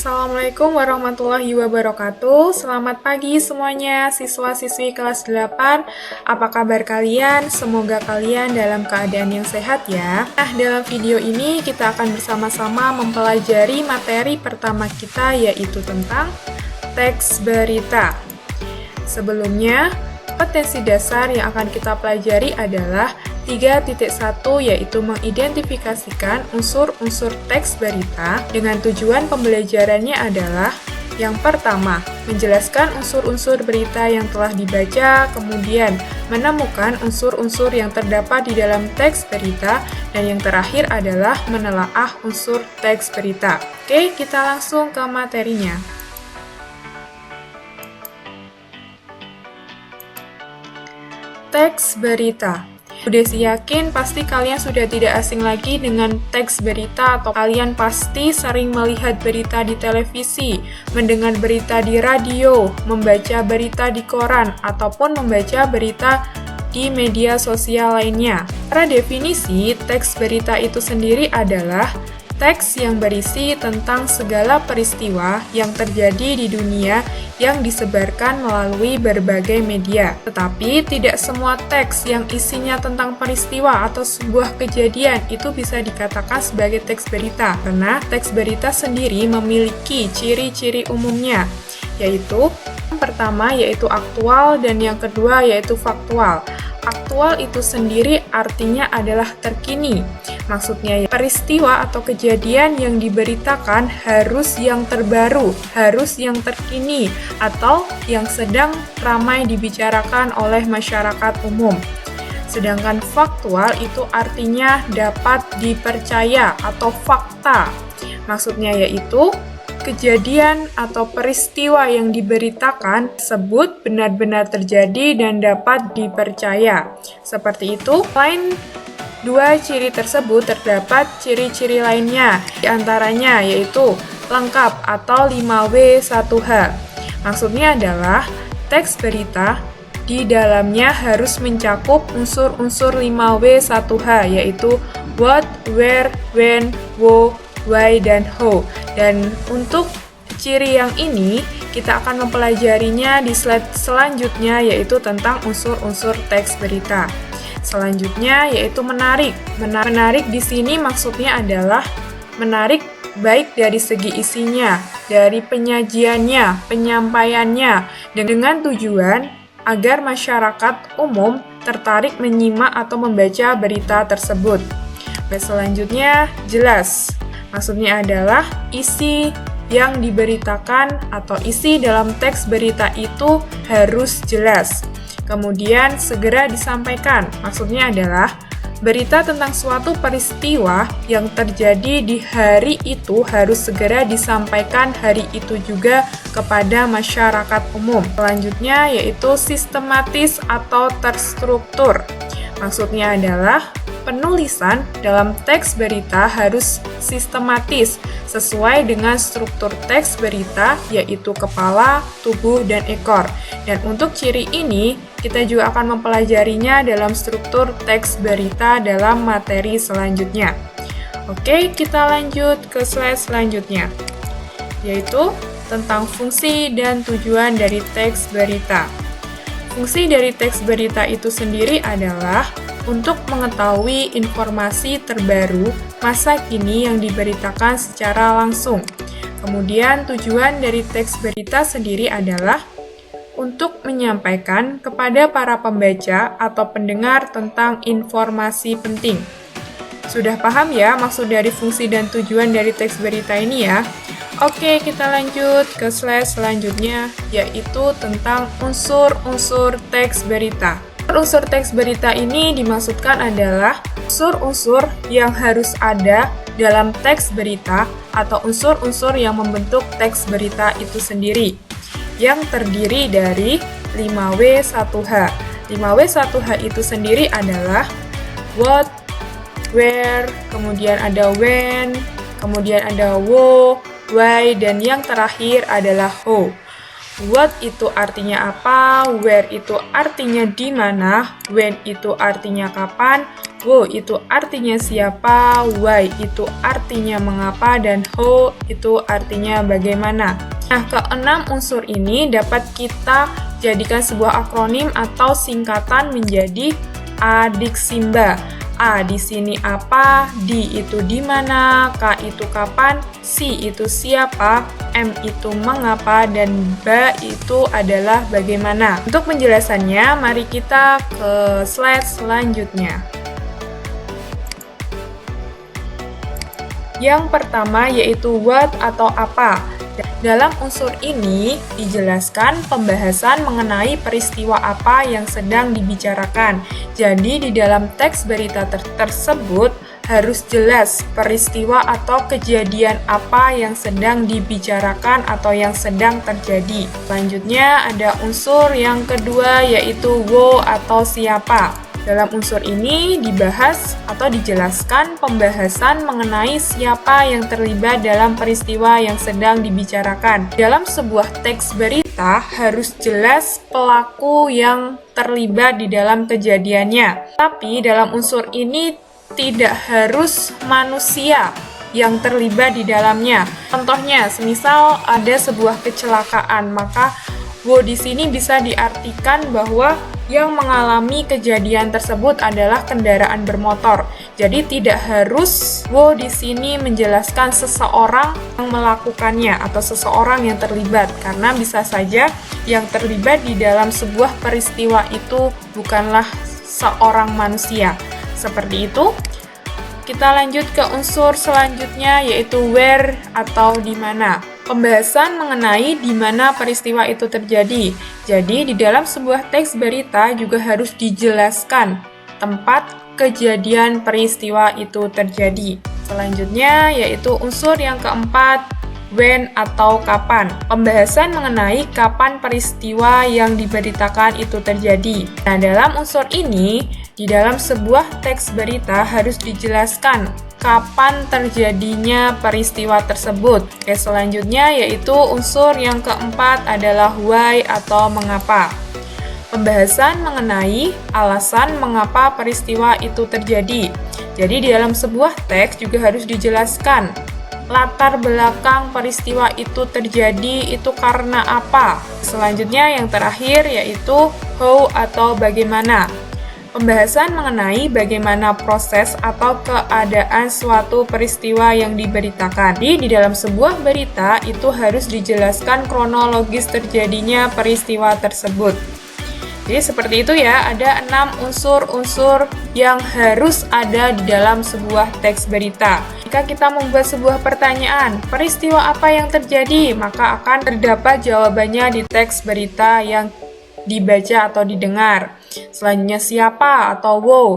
Assalamualaikum warahmatullahi wabarakatuh. Selamat pagi semuanya, siswa-siswi kelas 8. Apa kabar kalian? Semoga kalian dalam keadaan yang sehat ya. Nah, dalam video ini kita akan bersama-sama mempelajari materi pertama kita, yaitu tentang teks berita. Sebelumnya, potensi dasar yang akan kita pelajari adalah 3.1, yaitu mengidentifikasikan unsur-unsur teks berita. Dengan tujuan pembelajarannya adalah yang pertama, menjelaskan unsur-unsur berita yang telah dibaca, kemudian menemukan unsur-unsur yang terdapat di dalam teks berita, dan yang terakhir adalah menelaah unsur teks berita. Oke, kita langsung ke materinya. Teks berita. Udah yakin pasti kalian sudah tidak asing lagi dengan teks berita, atau kalian pasti sering melihat berita di televisi, mendengar berita di radio, membaca berita di koran, ataupun membaca berita di media sosial lainnya. Secara definisi, teks berita itu sendiri adalah teks yang berisi tentang segala peristiwa yang terjadi di dunia yang disebarkan melalui berbagai media. Tetapi tidak semua teks yang isinya tentang peristiwa atau sebuah kejadian itu bisa dikatakan sebagai teks berita, karena teks berita sendiri memiliki ciri-ciri umumnya, yaitu yang pertama yaitu aktual dan yang kedua yaitu faktual. Aktual itu sendiri artinya adalah terkini. Maksudnya peristiwa atau kejadian yang diberitakan harus yang terbaru, harus yang terkini, atau yang sedang ramai dibicarakan oleh masyarakat umum. Sedangkan faktual itu artinya dapat dipercaya atau fakta. Maksudnya yaitu kejadian atau peristiwa yang diberitakan tersebut benar-benar terjadi dan dapat dipercaya. Seperti itu, selain dua ciri tersebut terdapat ciri-ciri lainnya, diantaranya yaitu lengkap atau 5W1H. Maksudnya adalah teks berita di dalamnya harus mencakup unsur-unsur 5W1H, yaitu what, where, when, who, why, dan how. Dan untuk ciri yang ini, kita akan mempelajarinya di slide selanjutnya, yaitu tentang unsur-unsur teks berita. Selanjutnya yaitu menarik. Menarik di sini maksudnya adalah menarik baik dari segi isinya, dari penyajiannya, penyampaiannya, dengan tujuan agar masyarakat umum tertarik menyimak atau membaca berita tersebut. Selanjutnya jelas. Maksudnya adalah isi yang diberitakan atau isi dalam teks berita itu harus jelas. Kemudian segera disampaikan. Maksudnya adalah berita tentang suatu peristiwa yang terjadi di hari itu harus segera disampaikan hari itu juga kepada masyarakat umum. Selanjutnya yaitu sistematis atau terstruktur. Maksudnya adalah penulisan dalam teks berita harus sistematis sesuai dengan struktur teks berita, yaitu kepala, tubuh, dan ekor. Dan untuk ciri ini, kita juga akan mempelajarinya dalam struktur teks berita dalam materi selanjutnya. Oke, kita lanjut ke slide selanjutnya, yaitu tentang fungsi dan tujuan dari teks berita. Fungsi dari teks berita itu sendiri adalah untuk mengetahui informasi terbaru masa kini yang diberitakan secara langsung. Kemudian tujuan dari teks berita sendiri adalah untuk menyampaikan kepada para pembaca atau pendengar tentang informasi penting. Sudah paham ya maksud dari fungsi dan tujuan dari teks berita ini ya? Oke, kita lanjut ke slide selanjutnya, yaitu tentang unsur-unsur teks berita. Unsur teks berita ini dimaksudkan adalah unsur-unsur yang harus ada dalam teks berita atau unsur-unsur yang membentuk teks berita itu sendiri, yang terdiri dari 5W1H. 5W1H itu sendiri adalah what, where, kemudian ada when, kemudian ada who, why, dan yang terakhir adalah how. What itu artinya apa, where itu artinya di mana, when itu artinya kapan, who itu artinya siapa, why itu artinya mengapa, dan how itu artinya bagaimana. Nah, keenam unsur ini dapat kita jadikan sebuah akronim atau singkatan menjadi ADIKSIMBA. A di sini apa, D itu di mana, K itu kapan, C itu siapa, M itu mengapa, dan B itu adalah bagaimana. Untuk penjelasannya, mari kita ke slide selanjutnya. Yang pertama yaitu what atau apa. Dalam unsur ini dijelaskan pembahasan mengenai peristiwa apa yang sedang dibicarakan. Jadi di dalam teks berita tersebut harus jelas peristiwa atau kejadian apa yang sedang dibicarakan atau yang sedang terjadi. Selanjutnya ada unsur yang kedua yaitu who atau siapa. Dalam unsur ini dibahas atau dijelaskan pembahasan mengenai siapa yang terlibat dalam peristiwa yang sedang dibicarakan. Dalam sebuah teks berita harus jelas pelaku yang terlibat di dalam kejadiannya. Tapi dalam unsur ini tidak harus manusia yang terlibat di dalamnya. Contohnya, semisal ada sebuah kecelakaan, maka wo di sini bisa diartikan bahwa yang mengalami kejadian tersebut adalah kendaraan bermotor. Jadi tidak harus wo di sini menjelaskan seseorang yang melakukannya atau seseorang yang terlibat, karena bisa saja yang terlibat di dalam sebuah peristiwa itu bukanlah seorang manusia. Seperti itu. Kita lanjut ke unsur selanjutnya yaitu where atau di mana. Pembahasan mengenai di mana peristiwa itu terjadi. Jadi di dalam sebuah teks berita juga harus dijelaskan tempat kejadian peristiwa itu terjadi. Selanjutnya yaitu unsur yang keempat, when atau kapan. Pembahasan mengenai kapan peristiwa yang diberitakan itu terjadi. Nah, dalam unsur ini di dalam sebuah teks berita harus dijelaskan kapan terjadinya peristiwa tersebut. Oke, selanjutnya yaitu unsur yang keempat adalah why atau mengapa. Pembahasan mengenai alasan mengapa peristiwa itu terjadi. Jadi di dalam sebuah teks juga harus dijelaskan latar belakang peristiwa itu terjadi itu karena apa. Selanjutnya yang terakhir yaitu how atau bagaimana. Pembahasan mengenai bagaimana proses atau keadaan suatu peristiwa yang diberitakan. Jadi, di dalam sebuah berita itu harus dijelaskan kronologis terjadinya peristiwa tersebut. Jadi seperti itu ya, ada 6 unsur-unsur yang harus ada di dalam sebuah teks berita. Jika kita membuat sebuah pertanyaan, peristiwa apa yang terjadi, maka akan terdapat jawabannya di teks berita yang dibaca atau didengar. Selanjutnya siapa atau wow.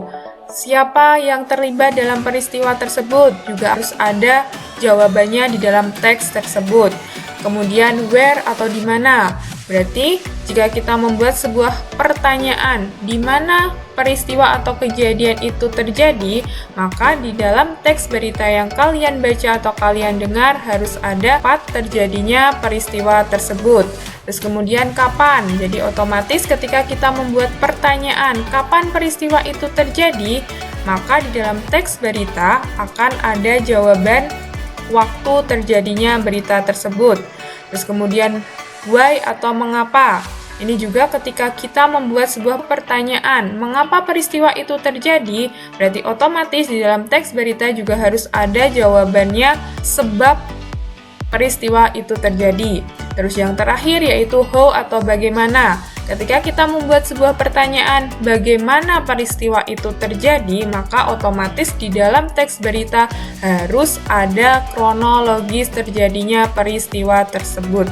Siapa yang terlibat dalam peristiwa tersebut juga harus ada jawabannya di dalam teks tersebut. Kemudian where atau di mana. Berarti jika kita membuat sebuah pertanyaan di mana peristiwa atau kejadian itu terjadi, maka di dalam teks berita yang kalian baca atau kalian dengar harus ada tempat terjadinya peristiwa tersebut. Terus kemudian kapan? Jadi otomatis ketika kita membuat pertanyaan kapan peristiwa itu terjadi, maka di dalam teks berita akan ada jawaban waktu terjadinya berita tersebut. Terus kemudian why atau mengapa. Ini juga ketika kita membuat sebuah pertanyaan, mengapa peristiwa itu terjadi, berarti otomatis di dalam teks berita juga harus ada jawabannya sebab peristiwa itu terjadi. Terus yang terakhir yaitu how atau bagaimana. Ketika kita membuat sebuah pertanyaan, bagaimana peristiwa itu terjadi, maka otomatis di dalam teks berita harus ada kronologis terjadinya peristiwa tersebut.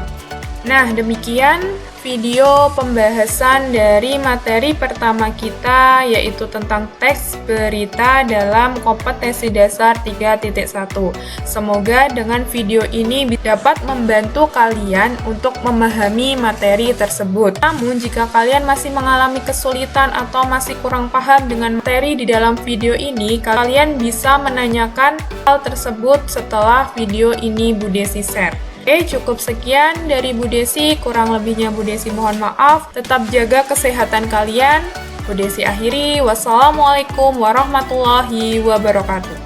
Nah, demikian video pembahasan dari materi pertama kita, yaitu tentang teks berita dalam kompetensi dasar 3.1. Semoga dengan video ini dapat membantu kalian untuk memahami materi tersebut. Namun, jika kalian masih mengalami kesulitan atau masih kurang paham dengan materi di dalam video ini, kalian bisa menanyakan hal tersebut setelah video ini Bu Desi share. Oke, Oke, cukup sekian dari Bu Desi. Kurang lebihnya Bu Desi mohon maaf. Tetap jaga kesehatan kalian. Bu Desi akhiri. Wassalamualaikum warahmatullahi wabarakatuh.